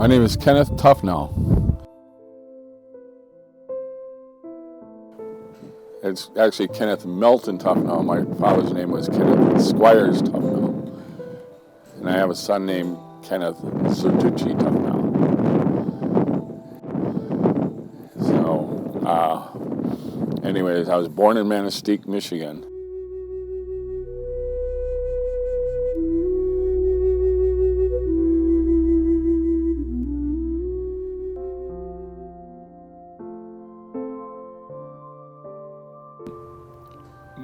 My name is Kenneth Tufnell. It's actually Kenneth Melton Tufnell. My father's name was Kenneth Squires Tufnell. And I have a son named Kenneth Sertucci Tufnell. So, anyways, I was born in Manistee, Michigan.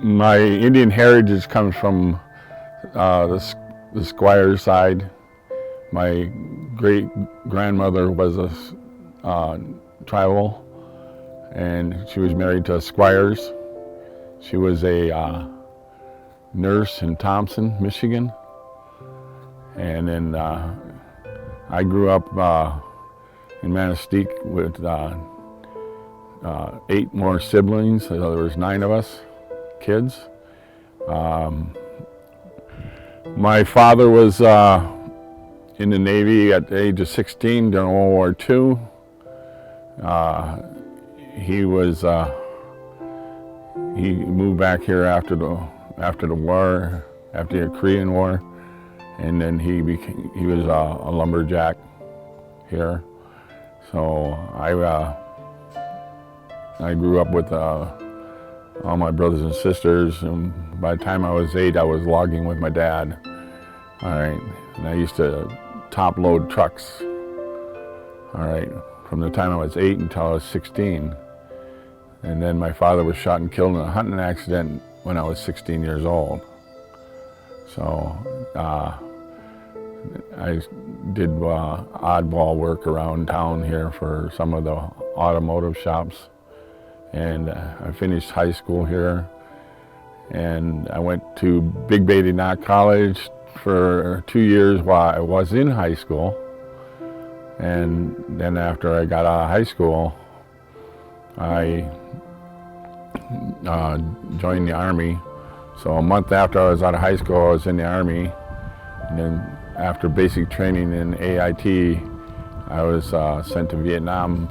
My Indian heritage comes from the Squire side. My great-grandmother was a tribal, and she was married to Squires. She was a nurse in Thompson, Michigan. And then I grew up in Manistee with 8 more siblings, so there was 9 of us kids. My father was in the Navy at the age of 16 during World War II. He moved back here after the war, after the Korean War, and then he was a lumberjack here. So I grew up with all my brothers and sisters, and by the time I was 8, I was logging with my dad. All right, and I used to top load trucks. All right, from the time I was 8 until I was 16. And then my father was shot and killed in a hunting accident when I was 16 years old. So I did oddball work around town here for some of the automotive shops. And I finished high school here, and I went to Big Beatty Knott College for 2 years while I was in high school. And then after I got out of high school, I joined the Army. So a month after I was out of high school, I was in the Army. And then after basic training in AIT, I was sent to Vietnam.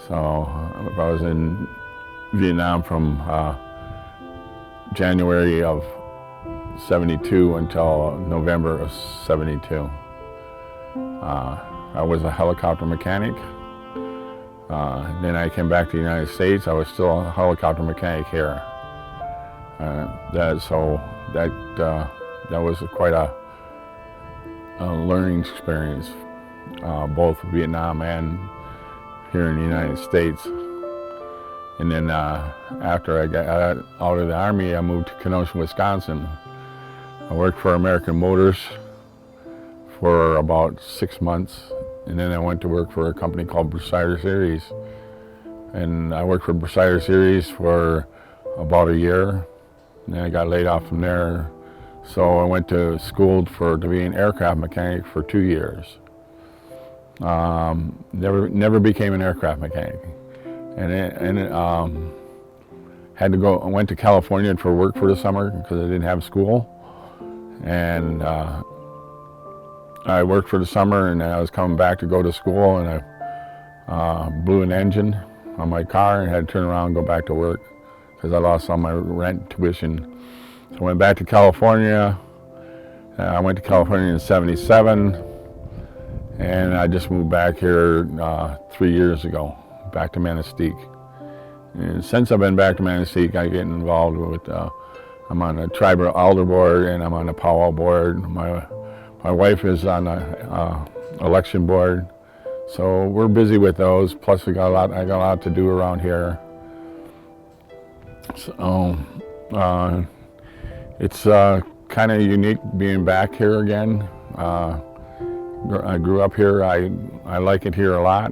So I was in Vietnam from January of '72 until November of '72. I was a helicopter mechanic. Then I came back to the United States. I was still a helicopter mechanic here. That was quite a learning experience, both Vietnam and here in the United States. And then after I got out of the Army, I moved to Kenosha, Wisconsin. I worked for American Motors for about 6 months, and then I went to work for a company called Brasier Series. And I worked for Brasier Series for about a year, and then I got laid off from there. So I went to school to be an aircraft mechanic for 2 years. Never became an aircraft mechanic, and had to go. I went to California for work for the summer because I didn't have school, and I worked for the summer, and I was coming back to go to school, and I blew an engine on my car and had to turn around and go back to work because I lost all my rent, tuition. So I went back to California. I went to California in '77. And I just moved back here 3 years ago, back to Manistee. And since I've been back to Manistee, I get involved with, I'm on a tribal elder board and I'm on a powwow board. My wife is on a election board. So we're busy with those. Plus I got a lot to do around here. So it's kind of unique being back here again. I grew up here. I like it here a lot.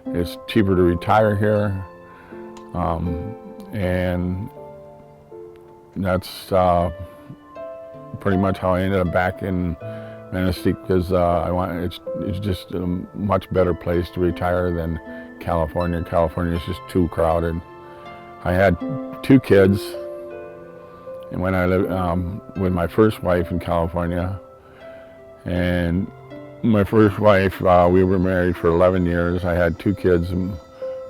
It's cheaper to retire here, and that's pretty much how I ended up back in Manistee, because it's just a much better place to retire than California. California is just too crowded. I had 2 kids, and when I lived with my first wife in California, and my first wife, we were married for 11 years. I had 2 kids.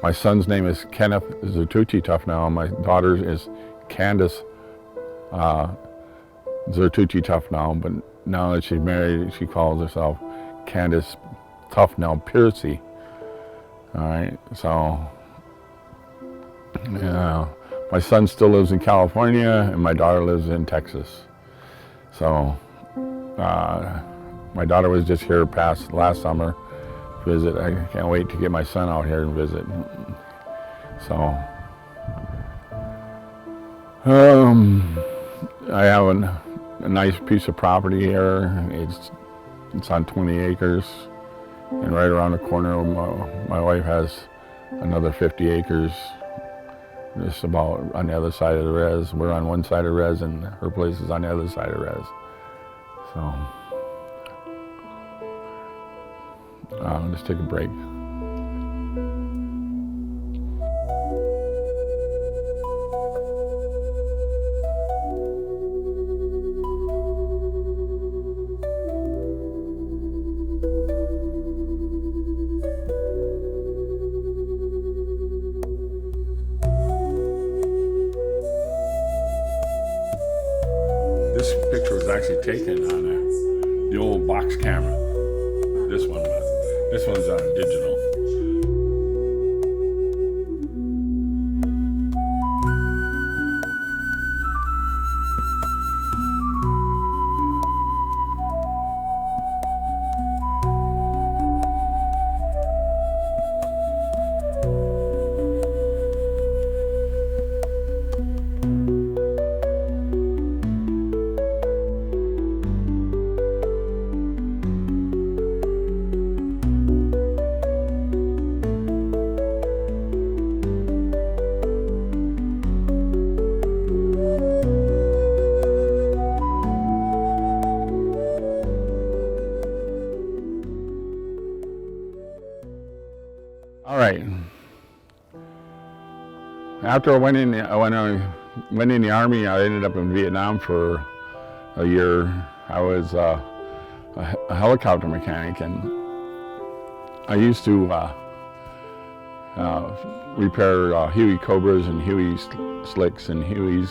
My son's name is Kenneth Zertucci Tufnell. My daughter is Candace Zertucci Tufnell, but now that she's married, she calls herself Candace Tufnell Piercy. All right, so my son still lives in California, and my daughter lives in Texas. So my daughter was just here last summer to visit. I can't wait to get my son out here and visit. So I have a nice piece of property here. It's on 20 acres, and right around the corner, my wife has another 50 acres. Just about on the other side of the res. We're on one side of res, and her place is on the other side of res. So let's take a break. This picture was actually taken on the old box camera. This one was. This one's digital. All right. After I went in the Army, I ended up in Vietnam for a year. I was a helicopter mechanic, and I used to repair Huey Cobras and Huey Slicks and Hueys,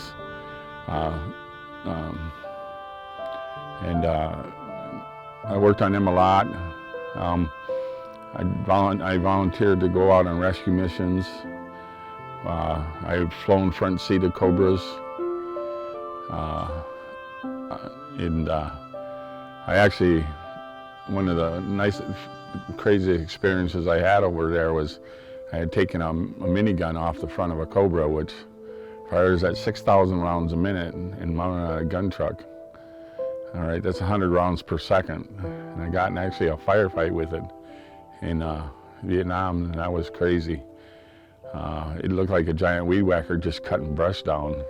and I worked on them a lot. I volunteered to go out on rescue missions. I've flown front seat of Cobras, and I actually, one of the crazy experiences I had over there was I had taken a minigun off the front of a Cobra, which fires at 6,000 rounds a minute, and mounted on a gun truck. All right, that's 100 rounds per second, and I got in actually a firefight with it in Vietnam, and that was crazy. It looked like a giant weed whacker just cutting brush down.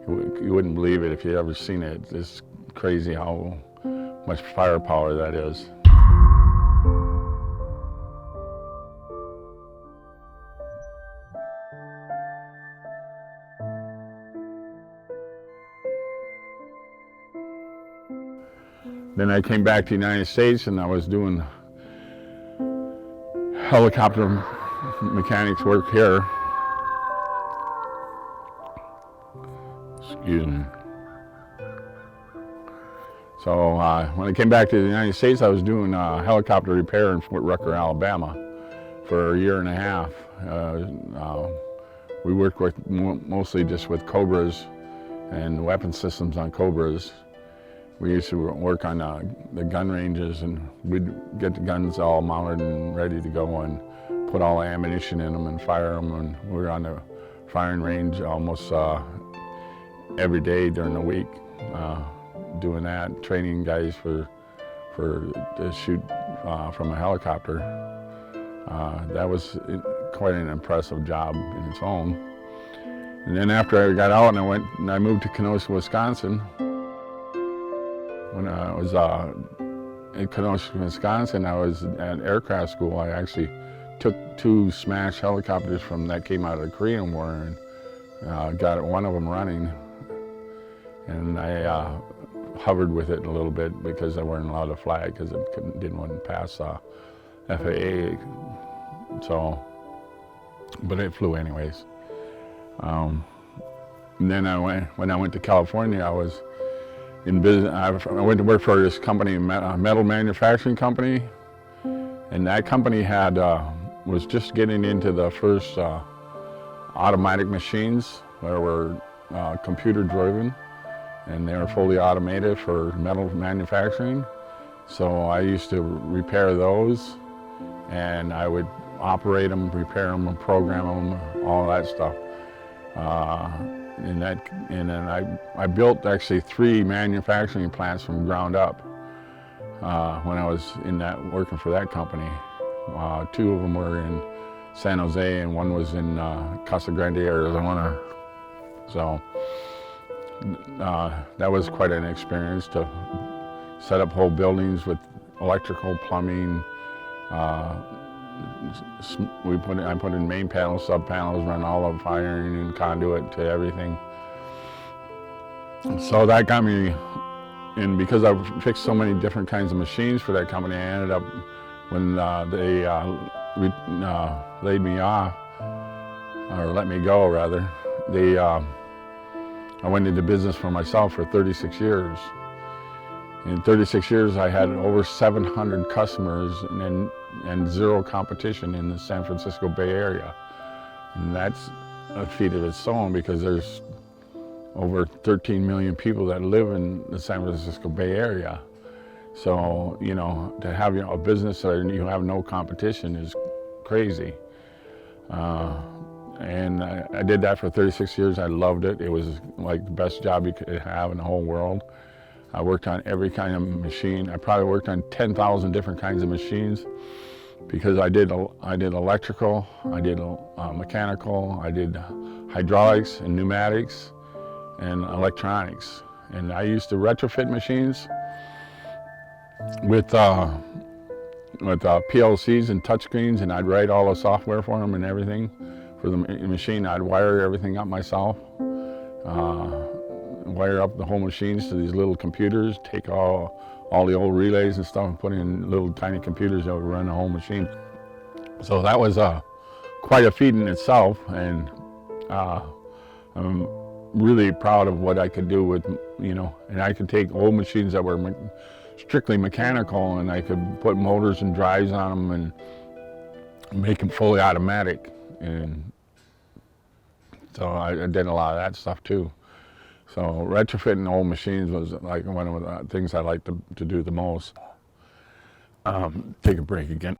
You wouldn't believe it if you'd ever seen it. It's crazy how much firepower that is. Then I came back to the United States, and I was doing helicopter mechanics work here. Excuse me. So when I came back to the United States, I was doing helicopter repair in Fort Rucker, Alabama for a year and a half. We worked mostly just with Cobras and weapon systems on Cobras. We used to work on the gun ranges, and we'd get the guns all mounted and ready to go and put all the ammunition in them and fire them. And we were on the firing range almost every day during the week, doing that, training guys for to shoot from a helicopter. That was quite an impressive job in its own. And then after I got out and I moved to Kenosha, Wisconsin. When I was in Kenosha, Wisconsin, I was at aircraft school. I actually took 2 smashed helicopters that came out of the Korean War and got one of them running. And I hovered with it a little bit because I wasn't allowed to fly it because it didn't want to pass FAA. So, but it flew anyways. And then when I went to California, I was in business. I went to work for this company, a metal manufacturing company, and that company was just getting into the first automatic machines that were computer driven, and they were fully automated for metal manufacturing. So I used to repair those, and I would operate them, repair them, and program them, all that stuff. And then I built actually 3 manufacturing plants from ground up when I was working for that company. 2 of them were in San Jose and one was in Casa Grande, Arizona. So that was quite an experience to set up whole buildings with electrical, plumbing. I put in main panels, sub panels, run all of wiring and conduit to everything. So that got me, and because I fixed so many different kinds of machines for that company, I ended up, when they laid me off, or let me go rather, I went into business for myself for 36 years. In 36 years, I had over 700 customers and 0 competition in the San Francisco Bay Area. And that's a feat of its own because there's over 13 million people that live in the San Francisco Bay Area. So, you know, to have a business where you have no competition is crazy. And I did that for 36 years. I loved it. It was like the best job you could have in the whole world. I worked on every kind of machine. I probably worked on 10,000 different kinds of machines because I did electrical, I did mechanical, I did hydraulics and pneumatics and electronics. And I used to retrofit machines with PLCs and touchscreens, and I'd write all the software for them and everything. For the machine, I'd wire everything up myself. Wire up the whole machines to these little computers, take all the old relays and stuff and put in little tiny computers that would run the whole machine. So that was quite a feat in itself, and I'm really proud of what I could do with, you know, and I could take old machines that were strictly mechanical and I could put motors and drives on them and make them fully automatic. And so I did a lot of that stuff too. So retrofitting old machines was like one of the things I like to do the most. Take a break again.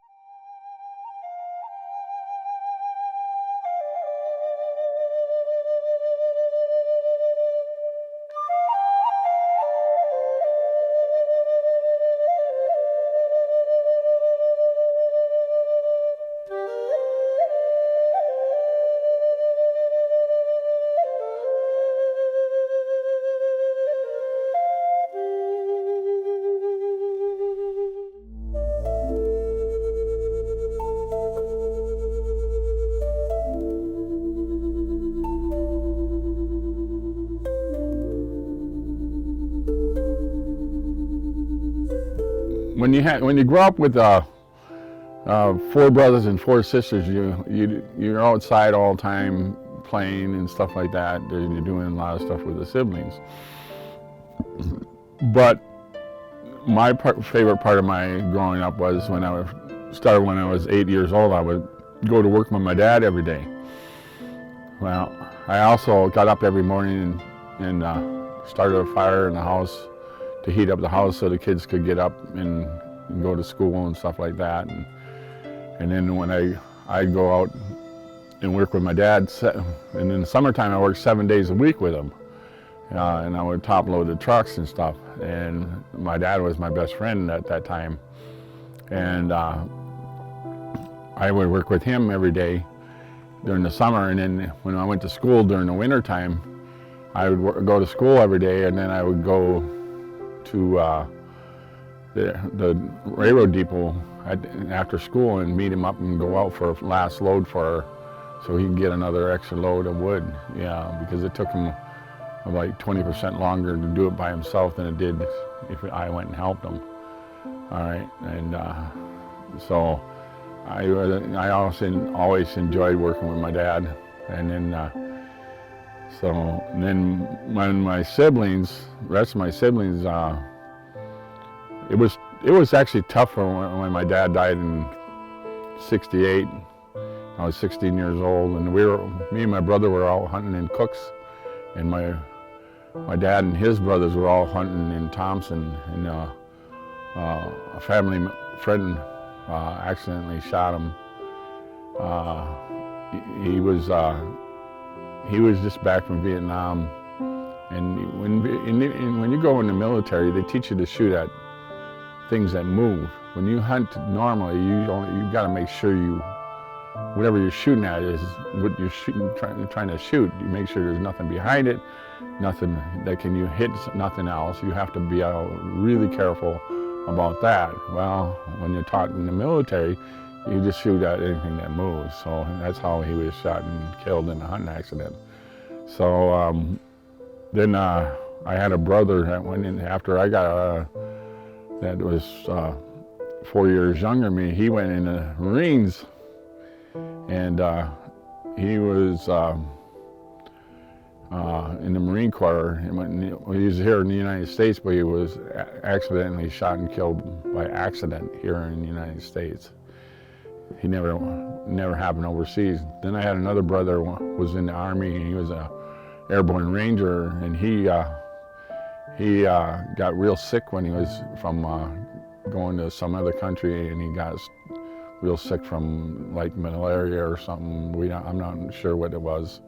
When you grow up with 4 brothers and 4 sisters, you're outside all the time playing and stuff like that. And you're doing a lot of stuff with the siblings. But my favorite part of my growing up was when I was 8 years old. I would go to work with my dad every day. Well, I also got up every morning and started a fire in the house to heat up the house so the kids could get up and go to school and stuff like that. And then when I'd go out and work with my dad, and in the summertime I worked 7 days a week with him. and I would top load the trucks and stuff. And my dad was my best friend at that time. And I would work with him every day during the summer. And then when I went to school during the winter time, I would go to school every day, and then I would go to the railroad depot after school and meet him up and go out for a last load for her, so he could get another extra load of wood. Yeah, because it took him about 20% longer to do it by himself than it did if I went and helped him. All right, and so I also always enjoyed working with my dad. And then then when my siblings, the rest of my siblings, it was actually tough when my dad died in '68. I was 16 years old, and me and my brother were all hunting in Cooks, and my dad and his brothers were all hunting in Thompson, and a family friend accidentally shot him. He was just back from Vietnam, and when you go in the military, they teach you to shoot at things that move. When you hunt normally, you got to make sure whatever you're shooting at is what you're trying to shoot. You make sure there's nothing behind it, nothing that you hit nothing else. You have to be really careful about that. Well, when you're taught in the military, you just shoot at anything that moves. So that's how he was shot and killed in a hunting accident. So then I had a brother that went in after I got that was 4 years younger than me. He went in the Marines, and he was in the Marine Corps. He was here in the United States, but he was accidentally shot and killed by accident here in the United States. He never happened overseas. Then I had another brother who was in the Army, and he was a airborne ranger, and he got real sick when he was from going to some other country, and he got real sick from like malaria or something. I'm not sure what it was,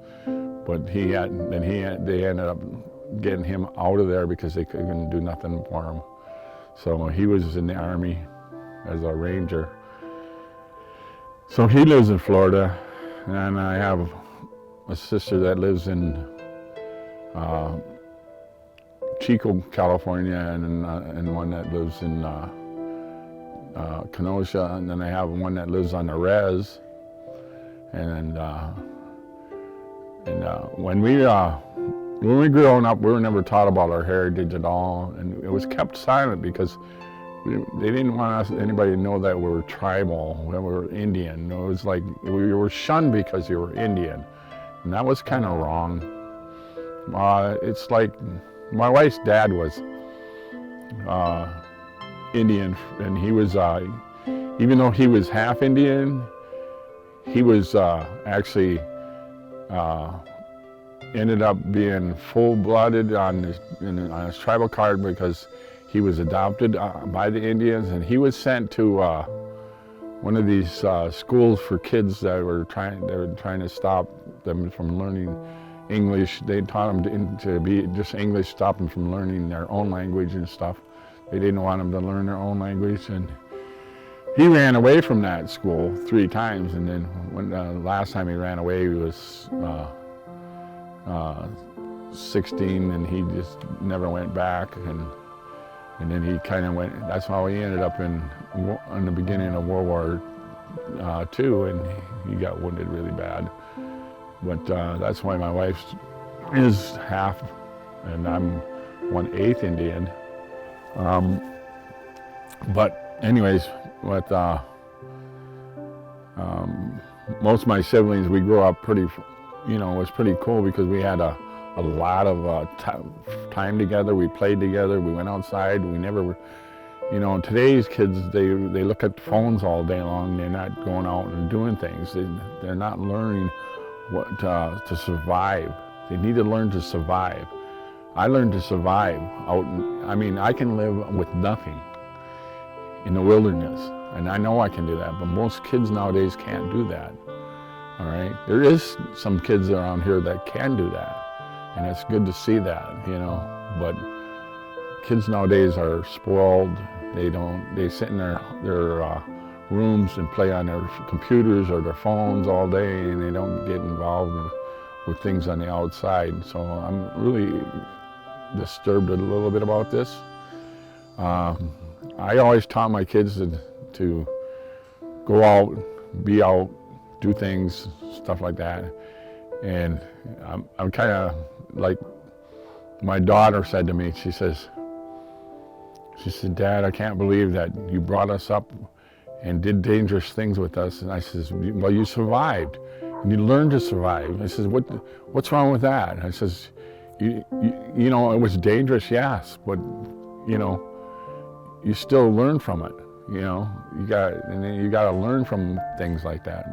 but they ended up getting him out of there because they couldn't do nothing for him. So he was in the Army as a ranger. So he lives in Florida, and I have a sister that lives in Chico, California, and one that lives in Kenosha, and then I have one that lives on the res. And when we were growing up, we were never taught about our heritage at all, and it was kept silent because they didn't want anybody to know that we were tribal, that we were Indian. It was like we were shunned because you were Indian, and that was kind of wrong. It's like my wife's dad was Indian, and he was, even though he was half Indian, he was actually ended up being full-blooded on his tribal card because he was adopted by the Indians, and he was sent to one of these schools for kids that were trying to stop them from learning English. They taught them to be just English, stop them from learning their own language and stuff. They didn't want them to learn their own language, and he ran away from that school 3 times. And then when last time he ran away, he was 16, and he just never went back. And then he kind of went. That's how he ended up in the beginning of World War II, and he got wounded really bad. But that's why my wife is half, and I'm 1/8 Indian. But anyways, most of my siblings, we grew up pretty, it was pretty cool because we had a lot of time together. We played together. We went outside. We never, today's kids, they look at phones all day long. They're not going out and doing things. They're not learning what to survive. They need to learn to survive. I learned to survive out. I can live with nothing in the wilderness, and I know I can do that. But most kids nowadays can't do that. All right, there is some kids around here that can do that. and it's good to see that, but kids nowadays are spoiled. They sit in their rooms and play on their computers or their phones all day, and they don't get involved with things on the outside. So I'm really disturbed a little bit about this. I always taught my kids to go out, be out, do things, stuff like that. And I'm kind of like my daughter said to me, she said, Dad, I can't believe that you brought us up and did dangerous things with us. And I says, well, you survived. And you learned to survive. I says, what's wrong with that? And I says, you know, it was dangerous, yes, but you still learn from it. You got to learn from things like that.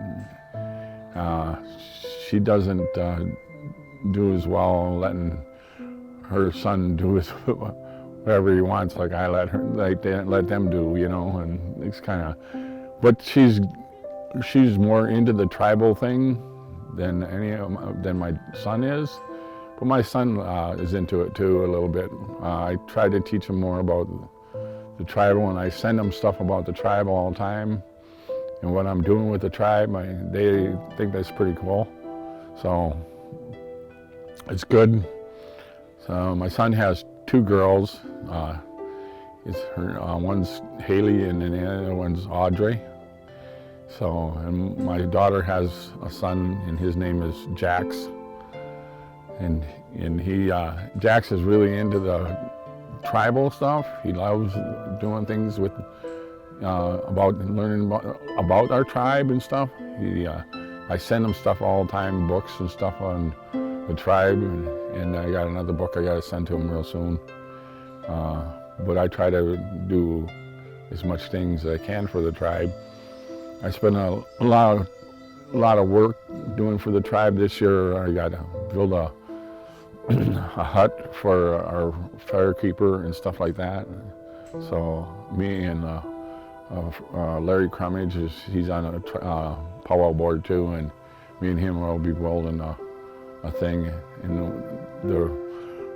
She doesn't do as well letting her son do whatever he wants, like I let them do, and it's kind of, but she's more into the tribal thing than my son is. But my son is into it too a little bit. I try to teach him more about the tribal, and I send him stuff about the tribe all the time and what I'm doing with the tribe. They think that's pretty cool, so it's good. So my son has 2 girls. One's Haley and the other one's Audrey. So, and my daughter has a son, and his name is Jax. And Jax is really into the tribal stuff. He loves doing things with about learning about our tribe and stuff. I send him stuff all the time, books and stuff on the tribe, and I got another book I got to send to him real soon. But I try to do as much things as I can for the tribe. I spent a lot of work doing for the tribe this year. I got to build a hut for our firekeeper and stuff like that. So me and Larry Crummage, he's on a powwow board too, and me and him will be building a thing in the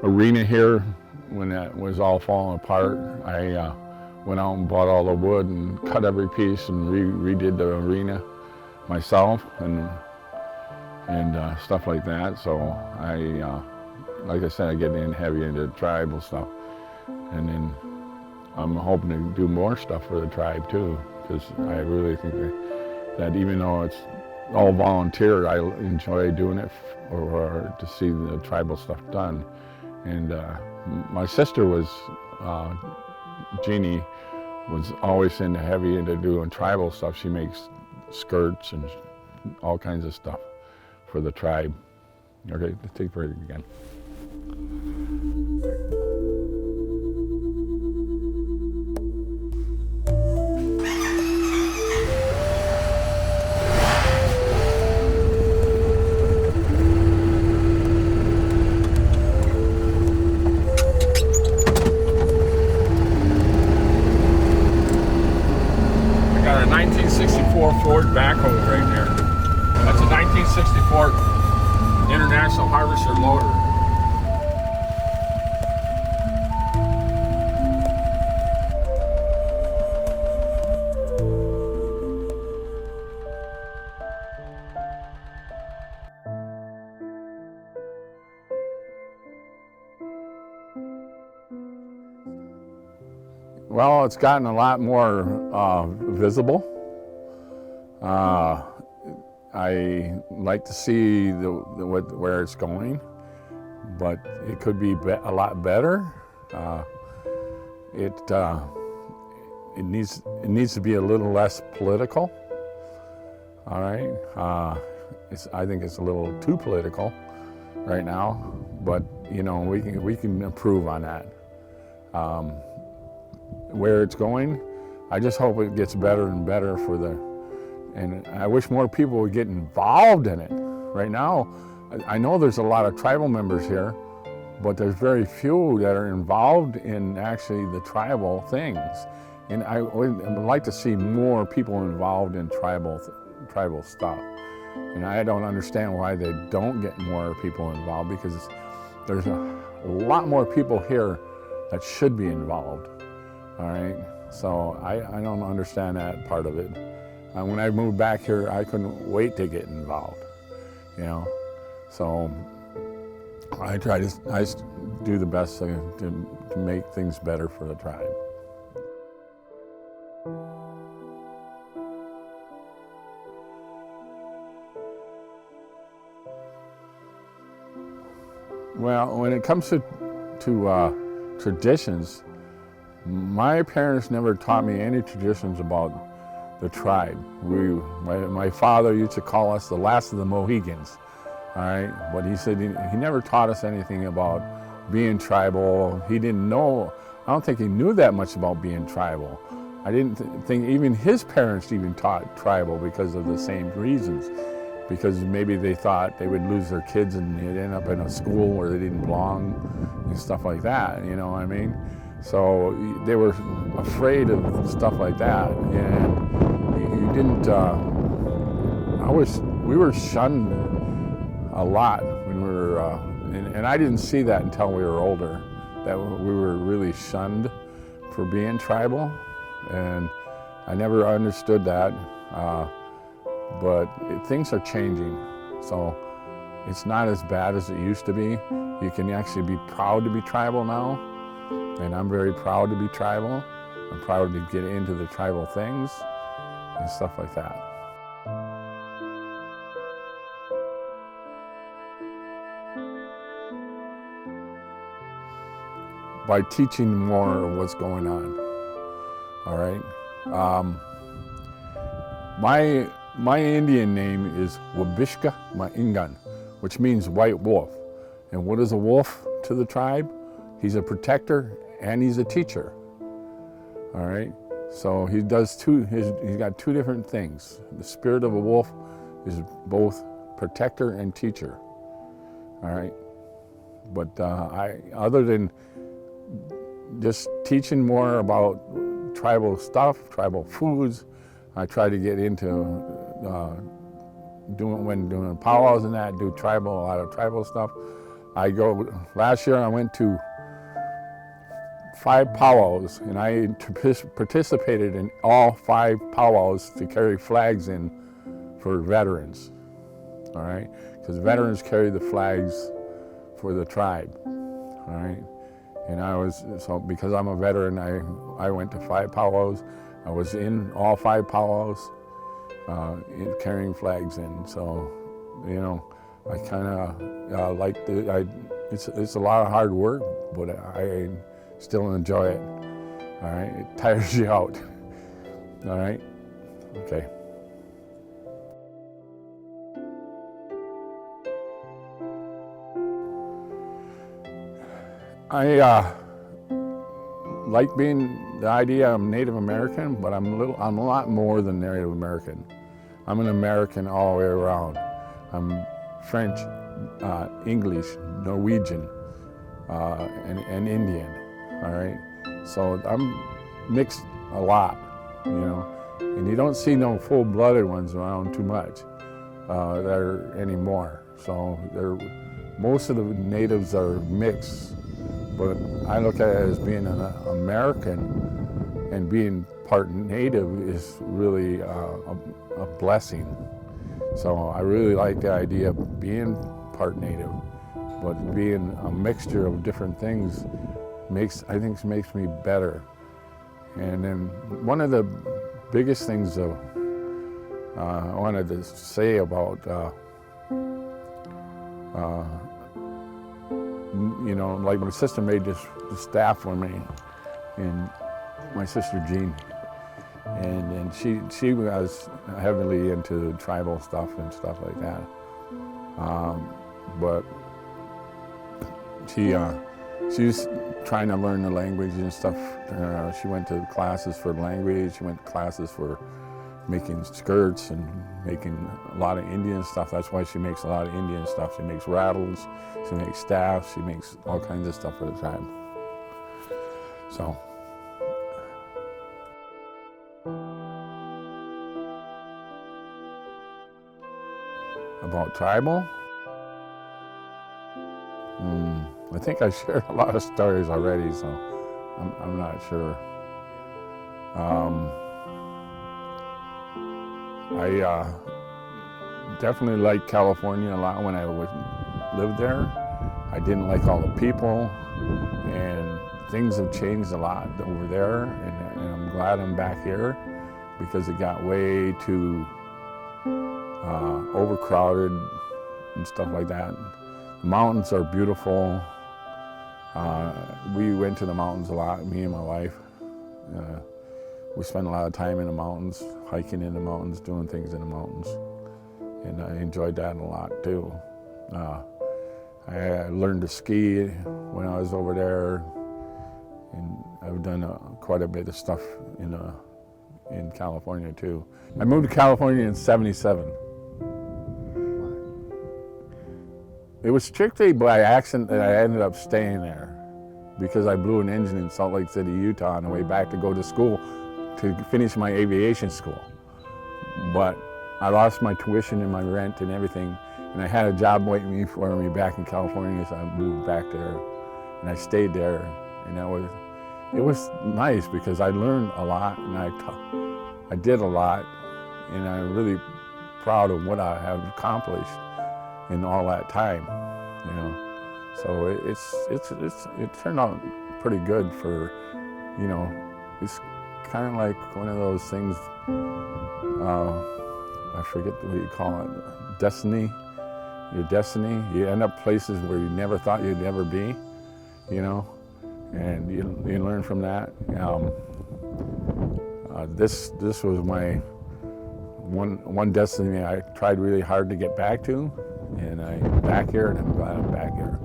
arena here. When that was all falling apart, I went out and bought all the wood and cut every piece and redid the arena myself and stuff like that. So like I said, I get in heavy into tribal stuff, and then I'm hoping to do more stuff for the tribe too, because I really think that even though it's all volunteer, I enjoy doing it or to see the tribal stuff done. And my sister was, Jeannie, was always into doing tribal stuff. She makes skirts and all kinds of stuff for the tribe. Okay, let's take a break again. Ford backhoe right there. That's a 1964 International Harvester loader. Well, it's gotten a lot more visible. I like to see where it's going, but it could be a lot better. It needs to be a little less political. All right, I think it's a little too political right now, but we can improve on that. Where it's going, I just hope it gets better and better and I wish more people would get involved in it. Right now, I know there's a lot of tribal members here, but there's very few that are involved in actually the tribal things. And I would like to see more people involved in tribal stuff. And I don't understand why they don't get more people involved, because there's a lot more people here that should be involved, all right? So I don't understand that part of it. When I moved back here, I couldn't wait to get involved, you know? So I do the best to make things better for the tribe. Well, when it comes to traditions, my parents never taught me any traditions about the tribe. My father used to call us the last of the Mohegans, all right? But he said he never taught us anything about being tribal. He didn't know, I don't think he knew that much about being tribal. I didn't think even his parents even taught tribal because of the same reasons. Because maybe they thought they would lose their kids and they'd end up in a school where they didn't belong and stuff like that, you know what I mean? So they were afraid of stuff like that, and you didn't, we were shunned a lot when we were, and I didn't see that until we were older, that we were really shunned for being tribal, and I never understood that. But things are changing, so it's not as bad as it used to be. You can actually be proud to be tribal now, and I'm very proud to be tribal. I'm proud to get into the tribal things and stuff like that. By teaching more of what's going on, all right? My Indian name is Wabishka-Maingan, which means white wolf. And what is a wolf to the tribe? He's a protector and he's a teacher. All right? So he does he's got two different things. The spirit of a wolf is both protector and teacher. All right? But other than just teaching more about tribal stuff, tribal foods, I try to get into doing powwows and that, do a lot of tribal stuff. Last year I went to 5 powwows, and I participated in all 5 powwows to carry flags in for veterans, all right? Because veterans carry the flags for the tribe, all right? And because I'm a veteran, I went to 5 powwows. I was in all 5 powwows, carrying flags in. So, you know, I kind of like it's a lot of hard work, but I still enjoy it. All right, it tires you out. All right, okay. I like being the idea I'm Native American, but I'm a lot more than Native American. I'm an American all the way around. I'm French, English, Norwegian, and Indian, all right? So I'm mixed a lot, you know? And you don't see no full-blooded ones around too much there anymore. So most of the natives are mixed. But I look at it as being an American, and being part Native is really a blessing. So I really like the idea of being part Native, but being a mixture of different things I think makes me better. And then one of the biggest things I wanted to say about you know, like my sister made this staff for me, and my sister Jean, and she was heavily into tribal stuff and stuff like that. But she's trying to learn the language and stuff. She went to classes for language. She went to classes for making skirts and making a lot of Indian stuff. That's why she makes a lot of Indian stuff. She makes rattles, she makes staffs, she makes all kinds of stuff for the tribe. So. About tribal? think I shared a lot of stories already, so I'm not sure. I definitely liked California a lot when I lived there. I didn't like all the people, and things have changed a lot over there, and I'm glad I'm back here because it got way too overcrowded and stuff like that. The mountains are beautiful. We went to the mountains a lot, me and my wife. We spent a lot of time in the mountains, hiking in the mountains, doing things in the mountains, and I enjoyed that a lot too. I learned to ski when I was over there, and I've done quite a bit of stuff in California too. I moved to California in '77. It was strictly by accident that I ended up staying there because I blew an engine in Salt Lake City, Utah on the way back to go to school to finish my aviation school. But I lost my tuition and my rent and everything, and I had a job waiting for me back in California, so I moved back there, and I stayed there, and it was nice because I learned a lot, and I did a lot, and I'm really proud of what I have accomplished in all that time, you know. So it turned out pretty good for, you know, it's kind of like one of those things, I forget what you call it, destiny, your destiny. You end up places where you never thought you'd ever be, you know, and you learn from that. This was my one destiny I tried really hard to get back to, and I'm back here, and I'm glad I'm back here.